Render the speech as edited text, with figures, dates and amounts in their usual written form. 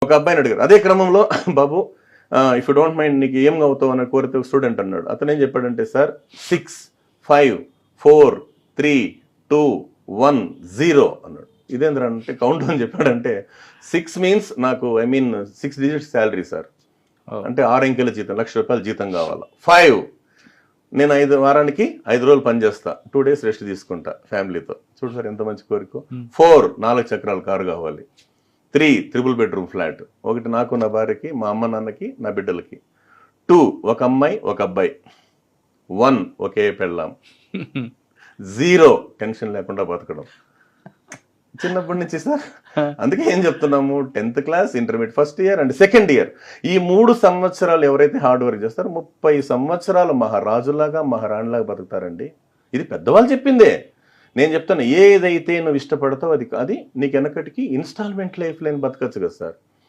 ఒక అబ్బాయిని అడిగారు అదే క్రమంలో, బాబు ఇఫ్ యూ డోంట్ మైండ్ నీకు ఏం అవుతావు అని కోరితే స్టూడెంట్ అన్నాడు. అతను ఏం చెప్పాడంటే, సార్ 6 5 4 3 2 1 0 అన్నాడు. ఇదేంద్ర అంటే కౌంట్ అని చెప్పాడంటే 6 మీన్స్ నాకు 6 డిజిట్స్ శాలరీ సార్, అంటే 6 అంకెల జీతం, ₹1,00,000 జీతం కావాలా. 5 నేను వారానికి 5 రోజులు పని చేస్తా, 2 days రెస్ట్ తీసుకుంటా ఫ్యామిలీతో. చూడు సార్ ఎంత మంచి కోరిక. 4 4 చక్రాల కారు కావాలి. 3 3 బెడ్రూమ్ ఫ్లాట్, ఒకటి నాకు నా భార్యకి, మా అమ్మ నాన్నకి, నా బిడ్డలకి. 2 ఒక అమ్మాయి ఒక అబ్బాయి. 1 ఒకే పెళ్ళాం. 0 టెన్షన్ లేకుండా బతకడం. చిన్నప్పటి నుంచి సార్, అందుకే ఏం చెప్తున్నాము, 10th class, intermediate first year and second year, ఈ 3 సంవత్సరాలు ఎవరైతే హార్డ్ వర్క్ చేస్తారో 30 సంవత్సరాలు మహారాజులాగా మహారాణిలాగా బతుకుతారండి. ఇది పెద్దవాళ్ళు చెప్పిందే. నేను చెప్తాను, ఏదైతే నువ్వు ఇష్టపడతావు అది నీకు వెనకటికి ఇన్స్టాల్మెంట్ లైఫ్ లేని బతకచ్చు కదా సార్.